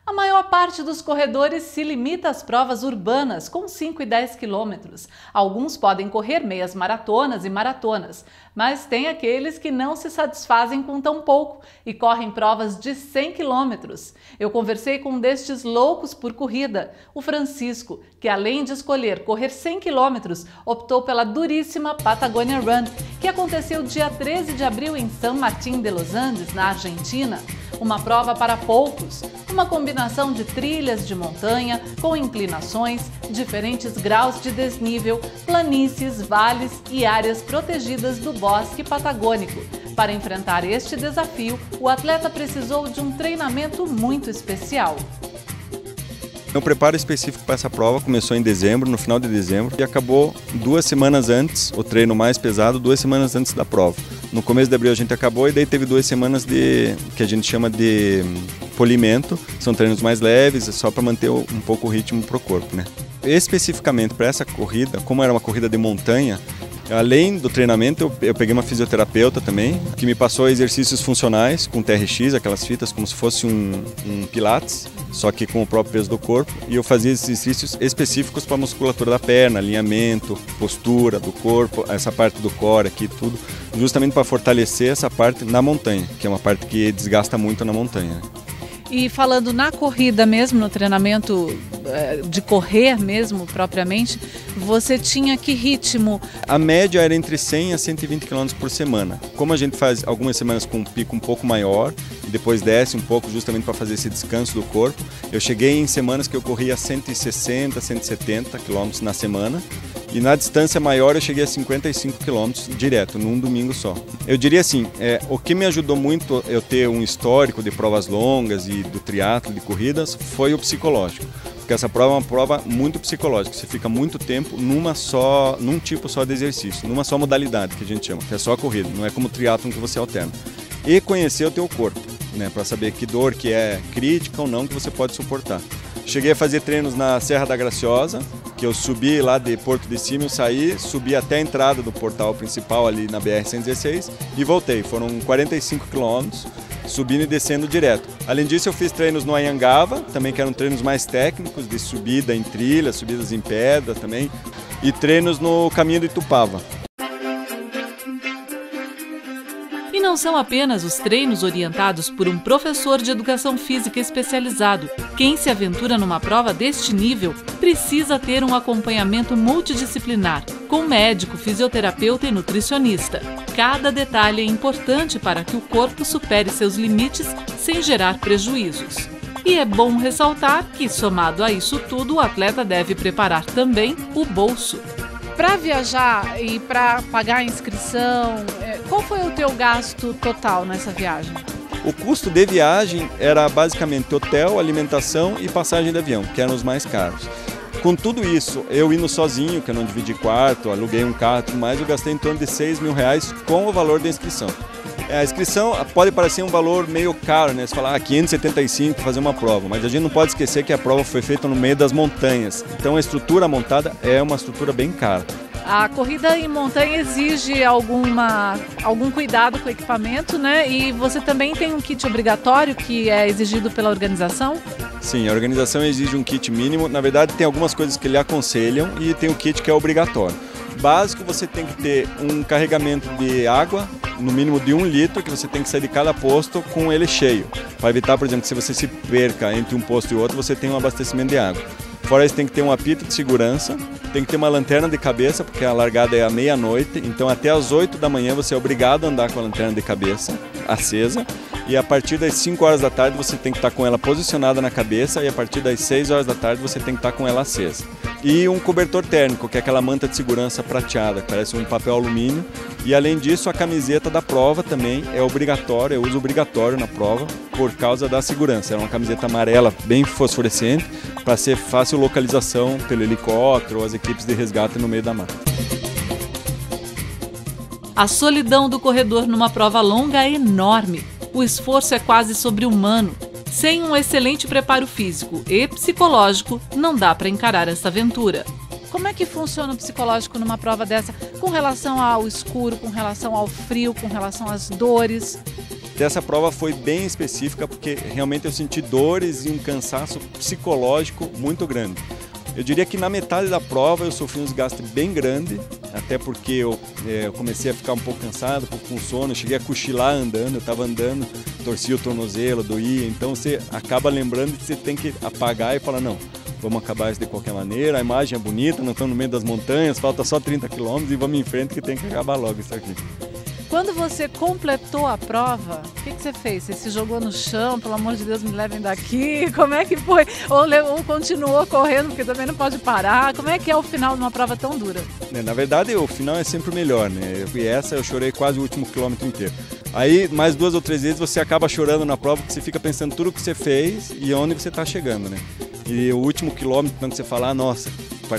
A maior parte dos corredores se limita às provas urbanas, com 5 e 10 quilômetros. Alguns podem correr meias maratonas e maratonas, mas tem aqueles que não se satisfazem com tão pouco e correm provas de 100 quilômetros. Eu conversei com um destes loucos por corrida, o Francisco, que além de escolher correr 100 quilômetros, optou pela duríssima Patagonia Run, que aconteceu dia 13 de abril em San Martín de los Andes, na Argentina. Uma prova para poucos, uma combinação de trilhas de montanha com inclinações, diferentes graus de desnível, planícies, vales e áreas protegidas do bosque patagônico. Para enfrentar este desafio, o atleta precisou de um treinamento muito especial. O preparo específico para essa prova começou em dezembro, no final de dezembro, e acabou 2 semanas antes, o treino mais pesado, 2 semanas antes da prova. No começo de abril a gente acabou e daí teve 2 semanas que a gente chama de polimento, são treinos mais leves, só para manter um pouco o ritmo para o corpo, né? Especificamente para essa corrida, como era uma corrida de montanha, além do treinamento, eu peguei uma fisioterapeuta também, que me passou exercícios funcionais com TRX, aquelas fitas como se fosse um pilates, só que com o próprio peso do corpo, e eu fazia exercícios específicos para a musculatura da perna, alinhamento, postura do corpo, essa parte do core aqui, tudo, justamente para fortalecer essa parte na montanha, que é uma parte que desgasta muito na montanha. E falando na corrida mesmo, no treinamento de correr mesmo, propriamente, você tinha que ritmo? A média era entre 100 a 120 km por semana. Como a gente faz algumas semanas com um pico um pouco maior e depois desce um pouco justamente para fazer esse descanso do corpo, eu cheguei em semanas que eu corria 160, 170 km na semana. E na distância maior eu cheguei a 55 km direto, num domingo só. Eu diria assim, o que me ajudou muito eu ter um histórico de provas longas e do triatlo, de corridas, foi o psicológico. Porque essa prova é uma prova muito psicológica, você fica muito tempo num tipo só de exercício, numa só modalidade que a gente chama, que é só a corrida, não é como o triatlo que você alterna. E conhecer o teu corpo, né, para saber que dor que é crítica ou não que você pode suportar. Cheguei a fazer treinos na Serra da Graciosa, que eu subi lá de Porto de Cima, eu saí, subi até a entrada do portal principal ali na BR-116 e voltei. Foram 45 quilômetros, subindo e descendo direto. Além disso, eu fiz treinos no Anhangaba, também que eram treinos mais técnicos, de subida em trilha, subidas em pedra também, e treinos no caminho de Itupava. E não são apenas os treinos orientados por um professor de educação física especializado. Quem se aventura numa prova deste nível precisa ter um acompanhamento multidisciplinar, com médico, fisioterapeuta e nutricionista. Cada detalhe é importante para que o corpo supere seus limites sem gerar prejuízos. E é bom ressaltar que, somado a isso tudo, o atleta deve preparar também o bolso. Para viajar e para pagar a inscrição, qual foi o teu gasto total nessa viagem? O custo de viagem era basicamente hotel, alimentação e passagem de avião, que eram os mais caros. Com tudo isso, eu indo sozinho, que eu não dividi quarto, aluguei um carro e tudo mais, eu gastei em torno de R$6 mil com o valor da inscrição. A inscrição pode parecer um valor meio caro, né? Você fala, 575 para fazer uma prova, mas a gente não pode esquecer que a prova foi feita no meio das montanhas. Então a estrutura montada é uma estrutura bem cara. A corrida em montanha exige algum cuidado com o equipamento, né? E você também tem um kit obrigatório que é exigido pela organização? Sim, a organização exige um kit mínimo. Na verdade, tem algumas coisas que lhe aconselham e tem o kit que é obrigatório. Básico, você tem que ter um carregamento de água, no mínimo de 1 litro, que você tem que sair de cada posto com ele cheio. Para evitar, por exemplo, que se você se perca entre um posto e outro, você tem um abastecimento de água. Fora isso, tem que ter um apito de segurança, tem que ter uma lanterna de cabeça, porque a largada é à meia-noite, então até às 8 da manhã você é obrigado a andar com a lanterna de cabeça acesa, e a partir das 5 horas da tarde você tem que estar com ela posicionada na cabeça, e a partir das 6 horas da tarde você tem que estar com ela acesa. E um cobertor térmico, que é aquela manta de segurança prateada, que parece um papel alumínio, e além disso a camiseta da prova também é obrigatória, é uso obrigatório na prova, por causa da segurança. É uma camiseta amarela bem fosforescente, para ser fácil localização pelo helicóptero ou as equipes de resgate no meio da mata. A solidão do corredor numa prova longa é enorme. O esforço é quase sobre-humano. Sem um excelente preparo físico e psicológico, não dá para encarar essa aventura. Como é que funciona o psicológico numa prova dessa, com relação ao escuro, com relação ao frio, com relação às dores? Então, essa prova foi bem específica porque realmente eu senti dores e um cansaço psicológico muito grande. Eu diria que na metade da prova eu sofri um desgaste bem grande, até porque eu comecei a ficar um pouco cansado, um pouco com sono, cheguei a cochilar andando, eu estava andando, torcia o tornozelo, doía, então você acaba lembrando que você tem que apagar e falar, não, vamos acabar isso de qualquer maneira, a imagem é bonita, não estamos no meio das montanhas, falta só 30 km e vamos em frente que tem que acabar logo isso aqui. Quando você completou a prova, o que você fez? Você se jogou no chão, pelo amor de Deus, me levem daqui? Como é que foi? Ou continuou correndo, porque também não pode parar? Como é que é o final de uma prova tão dura? Na verdade, o final é sempre o melhor, né? E essa eu chorei quase o último quilômetro inteiro. Aí, mais 2 ou 3 vezes, você acaba chorando na prova, porque você fica pensando tudo o que você fez e onde você está chegando, né? E o último quilômetro, quando você fala, nossa,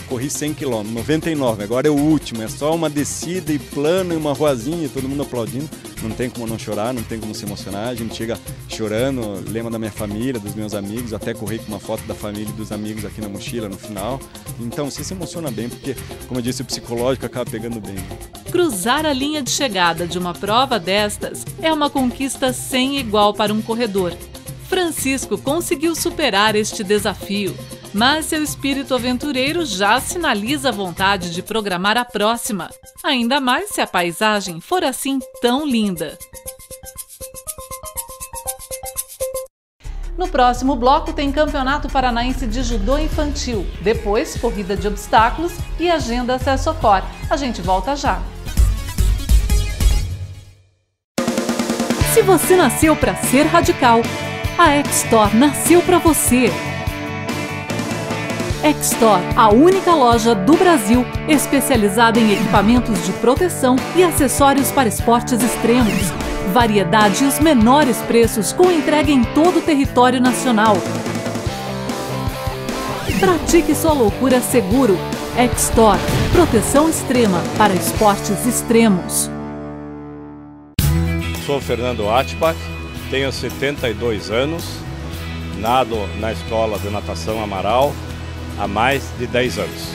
corri 100 km, 99, agora é o último, é só uma descida e plano e uma ruazinha, todo mundo aplaudindo, não tem como não chorar, não tem como se emocionar, a gente chega chorando, lembra da minha família, dos meus amigos, até corri com uma foto da família e dos amigos aqui na mochila no final, então você se emociona bem, porque, como eu disse, o psicológico acaba pegando bem. Cruzar a linha de chegada de uma prova destas é uma conquista sem igual para um corredor. Francisco conseguiu superar este desafio, mas seu espírito aventureiro já sinaliza a vontade de programar a próxima, ainda mais se a paisagem for assim tão linda. No próximo bloco tem Campeonato Paranaense de Judô Infantil, depois corrida de obstáculos e agenda Acesso For. A gente volta já. Se você nasceu para ser radical, a X-Store nasceu para você. X-Store, a única loja do Brasil especializada em equipamentos de proteção e acessórios para esportes extremos. Variedade e os menores preços com entrega em todo o território nacional. Pratique sua loucura seguro. X-Store, proteção extrema para esportes extremos. Sou Fernando Atbach, tenho 72 anos, nado na Escola de Natação Amaral há mais de 10 anos.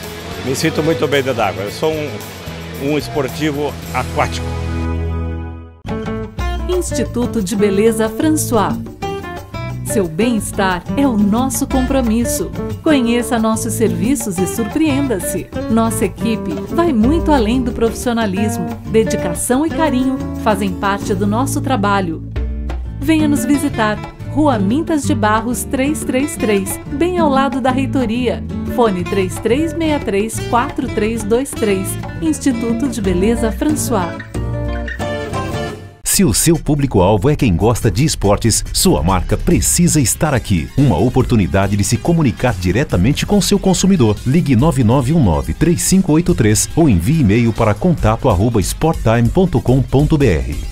Me sinto muito bem dentro d'água, eu sou um esportivo aquático. Instituto de Beleza François. Seu bem-estar é o nosso compromisso. Conheça nossos serviços e surpreenda-se. Nossa equipe vai muito além do profissionalismo. Dedicação e carinho fazem parte do nosso trabalho. Venha nos visitar. Rua Mintas de Barros 333, bem ao lado da reitoria. Fone 3363-4323. Instituto de Beleza François. Se o seu público-alvo é quem gosta de esportes, sua marca precisa estar aqui. Uma oportunidade de se comunicar diretamente com seu consumidor. Ligue 9919-3583 ou envie e-mail para contato@sporttime.com.br.